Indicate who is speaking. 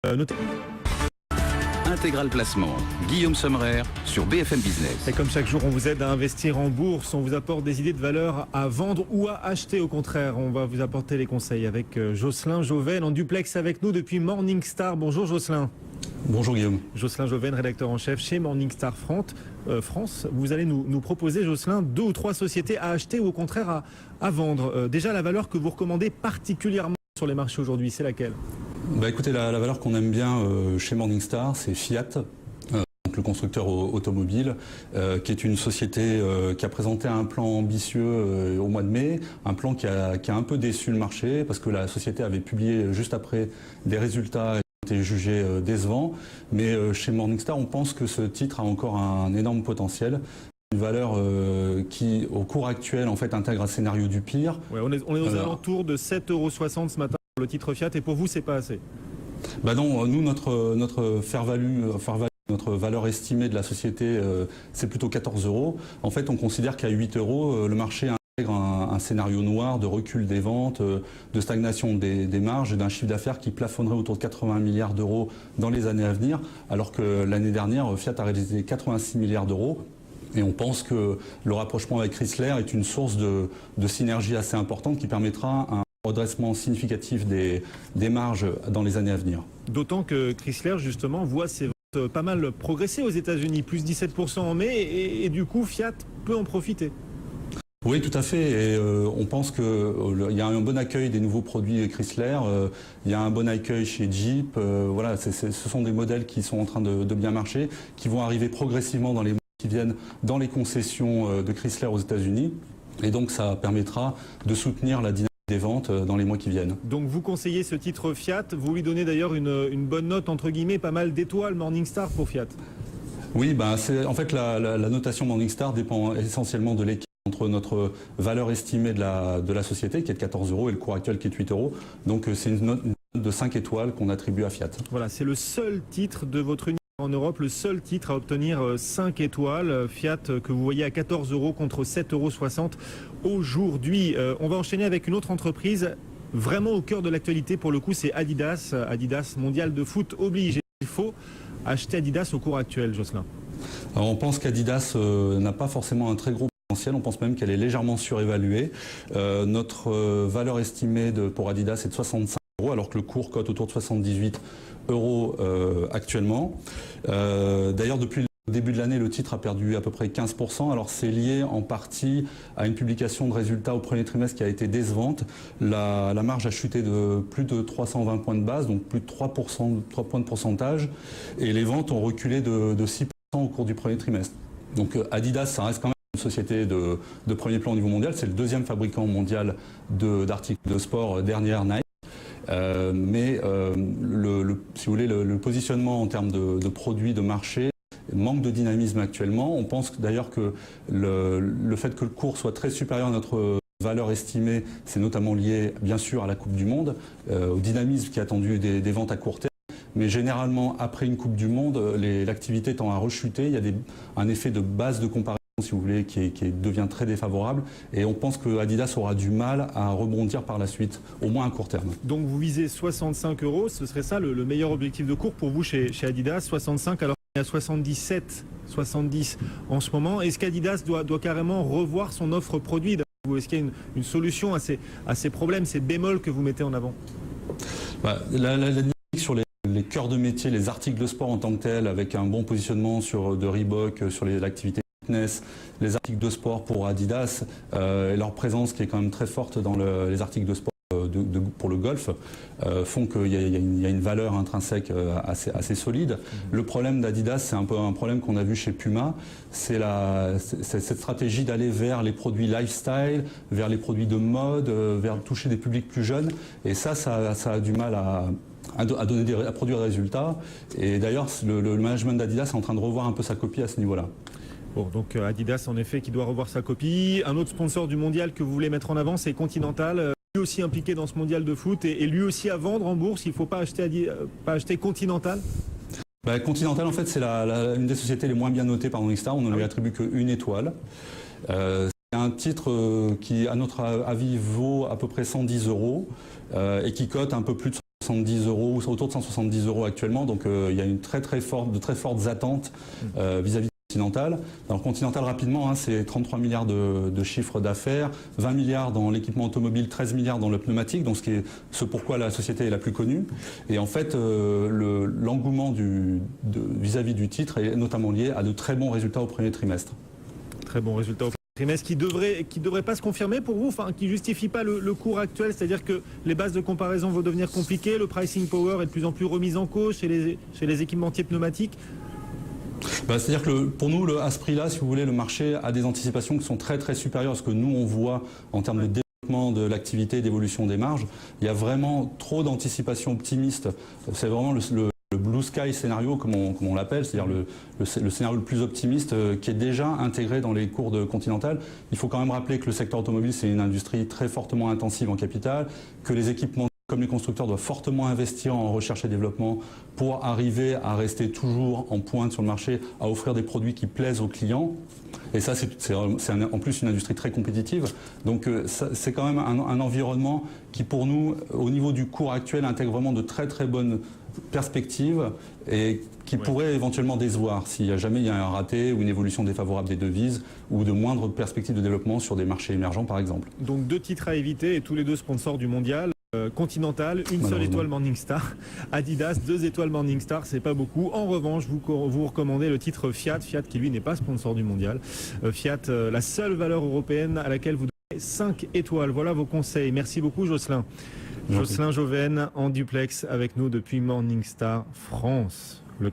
Speaker 1: Notez.
Speaker 2: Intégral Placement, Guillaume Sommerer sur BFM Business.
Speaker 1: Et comme chaque jour, on vous aide à investir en bourse, on vous apporte des idées de valeur à vendre ou à acheter. Au contraire, on va vous apporter les conseils avec Jocelyn Joven en duplex avec nous depuis Morningstar. Bonjour Jocelyn.
Speaker 3: Bonjour Guillaume.
Speaker 1: Jocelyn Joven, rédacteur en chef chez Morningstar France. Vous allez nous proposer, Jocelyn, 2 ou 3 sociétés à acheter ou au contraire à vendre. Déjà, la valeur que vous recommandez particulièrement sur les marchés aujourd'hui, c'est laquelle ?
Speaker 3: Écoutez, la valeur qu'on aime bien chez Morningstar, c'est Fiat, donc le constructeur automobile, qui est une société qui a présenté un plan ambitieux au mois de mai, un plan qui a un peu déçu le marché parce que la société avait publié juste après des résultats qui étaient jugés décevants. Mais chez Morningstar, on pense que ce titre a encore un énorme potentiel. Une valeur qui, au cours actuel, en fait, intègre un scénario du pire.
Speaker 1: Ouais, on est aux alentours de 7,60 € ce matin pour le titre Fiat, et pour vous, c'est pas assez?
Speaker 3: Non, nous, notre fair value, notre valeur estimée de la société, c'est plutôt 14 €. En fait, on considère qu'à 8 €, le marché intègre un scénario noir de recul des ventes, de stagnation des marges et d'un chiffre d'affaires qui plafonnerait autour de 80 milliards d'euros dans les années à venir, alors que l'année dernière, Fiat a réalisé 86 milliards d'euros. Et on pense que le rapprochement avec Chrysler est une source de synergie assez importante qui permettra un redressement significatif des marges dans les années à venir.
Speaker 1: D'autant que Chrysler, justement, voit ses ventes pas mal progresser aux États-Unis, plus 17% en mai, et du coup, Fiat peut en profiter.
Speaker 3: Oui, tout à fait. Et on pense qu'il y a un bon accueil des nouveaux produits Chrysler. Il y a un bon accueil chez Jeep. Voilà, ce sont des modèles qui sont en train de bien marcher, qui vont arriver progressivement dans les mois qui viennent dans les concessions de Chrysler aux États-Unis. Et donc, ça permettra de soutenir la dynamique des ventes dans les mois qui viennent.
Speaker 1: Donc vous conseillez ce titre Fiat, vous lui donnez d'ailleurs une bonne note, entre guillemets, pas mal d'étoiles Morningstar pour Fiat.
Speaker 3: Oui, en fait la notation Morningstar dépend essentiellement de l'équilibre entre notre valeur estimée de la société qui est de 14 € et le cours actuel qui est de 8 €. Donc c'est une note de 5 étoiles qu'on attribue à Fiat.
Speaker 1: Voilà, c'est le seul titre de votre univers en Europe, le seul titre à obtenir 5 étoiles. Fiat que vous voyez à 14 € contre 7,60 € aujourd'hui. On va enchaîner avec une autre entreprise vraiment au cœur de l'actualité pour le coup, c'est Adidas. Adidas mondial de foot obligé. Il faut acheter Adidas au cours actuel, Jocelyn.
Speaker 3: Alors on pense qu'Adidas n'a pas forcément un très gros potentiel, on pense même qu'elle est légèrement surévaluée. Notre valeur estimée pour Adidas est de 65 € alors que le cours cote autour de 78 € actuellement. D'ailleurs, depuis le début de l'année, le titre a perdu à peu près 15%. Alors c'est lié en partie à une publication de résultats au premier trimestre qui a été décevante. La marge a chuté de plus de 320 points de base, donc plus de 3 points de pourcentage. Et les ventes ont reculé de 6% au cours du premier trimestre. Donc Adidas, ça reste quand même une société de premier plan au niveau mondial. C'est le 2e fabricant mondial d'articles de sport derrière Nike. Si vous voulez, le positionnement en termes de produits de marché manque de dynamisme actuellement. On pense d'ailleurs que le fait que le cours soit très supérieur à notre valeur estimée, c'est notamment lié bien sûr à la Coupe du Monde, au dynamisme qui est attendu des ventes à court terme. Mais généralement, après une Coupe du Monde, l'activité tend à rechuter. Il y a un effet de base de comparaison, si vous voulez, qui devient très défavorable. Et on pense que Adidas aura du mal à rebondir par la suite, au moins à court terme.
Speaker 1: Donc vous visez 65 €, ce serait ça le meilleur objectif de cours pour vous chez Adidas, 65 alors qu'il y a 77, 70 en ce moment. Est-ce qu'Adidas doit carrément revoir son offre produit? Est-ce qu'il y a une solution à ces problèmes, ces bémols que vous mettez en avant?
Speaker 3: La dynamique sur les cœurs de métier, les articles de sport en tant que tels, avec un bon positionnement de Reebok sur l'activité fitness, les articles de sport pour Adidas, et leur présence qui est quand même très forte dans les articles de sport pour le golf, font qu'il y a une valeur intrinsèque assez solide. Le problème d'Adidas, c'est un peu un problème qu'on a vu chez Puma, c'est cette stratégie d'aller vers les produits lifestyle, vers les produits de mode, vers toucher des publics plus jeunes, et ça a du mal à produire des résultats. Et d'ailleurs, le management d'Adidas est en train de revoir un peu sa copie à ce niveau-là.
Speaker 1: Bon, donc Adidas, en effet, qui doit revoir sa copie. Un autre sponsor du mondial que vous voulez mettre en avant, c'est Continental. Lui aussi impliqué dans ce mondial de foot et lui aussi à vendre en bourse. Il ne faut pas acheter Continental?
Speaker 3: Continental, en fait, c'est une des sociétés les moins bien notées par Morningstar. On ne lui attribue qu'une étoile. C'est un titre qui, à notre avis, vaut à peu près 110 € et qui cote un peu plus de 170 euros, ou autour de 170 euros actuellement. Donc il y a de très fortes attentes vis-à-vis de Continental. Dans Continental, rapidement, c'est 33 milliards de chiffre d'affaires, 20 milliards dans l'équipement automobile, 13 milliards dans le pneumatique, donc ce pourquoi la société est la plus connue. Et en fait, l'engouement vis-à-vis du titre est notamment lié à de très bons résultats au premier trimestre.
Speaker 1: Très bons résultats au trimestre qui devrait pas se confirmer pour vous, enfin qui justifie pas le cours actuel, c'est-à-dire que les bases de comparaison vont devenir compliquées, le pricing power est de plus en plus remis en cause chez les équipementiers pneumatiques.
Speaker 3: C'est-à-dire que pour nous, à ce prix-là, si vous voulez, le marché a des anticipations qui sont très supérieures à ce que nous on voit en termes de développement de l'activité, d'évolution des marges. Il y a vraiment trop d'anticipations optimistes. C'est vraiment le blue sky scénario, comme on l'appelle, c'est-à-dire le scénario le plus optimiste qui est déjà intégré dans les cours de Continental. Il faut quand même rappeler que le secteur automobile, c'est une industrie très fortement intensive en capital, que les équipements comme les constructeurs doivent fortement investir en recherche et développement pour arriver à rester toujours en pointe sur le marché, à offrir des produits qui plaisent aux clients. Et ça, c'est en plus une industrie très compétitive. Donc c'est quand même un environnement qui, pour nous, au niveau du cours actuel, intègre vraiment de très bonnes perspectives et qui pourrait éventuellement décevoir si jamais il y a un raté ou une évolution défavorable des devises ou de moindres perspectives de développement sur des marchés émergents, par exemple.
Speaker 1: Donc 2 titres à éviter et tous les 2 sponsors du mondial. Continental, une seule étoile Morningstar. Adidas, 2 étoiles Morningstar, c'est pas beaucoup. En revanche, vous recommandez le titre Fiat qui lui n'est pas sponsor du mondial. Fiat, la seule valeur européenne à laquelle vous donnez 5 étoiles. Voilà vos conseils. Merci beaucoup Jocelyn. Jocelyn Joven en duplex avec nous depuis Morningstar France. Le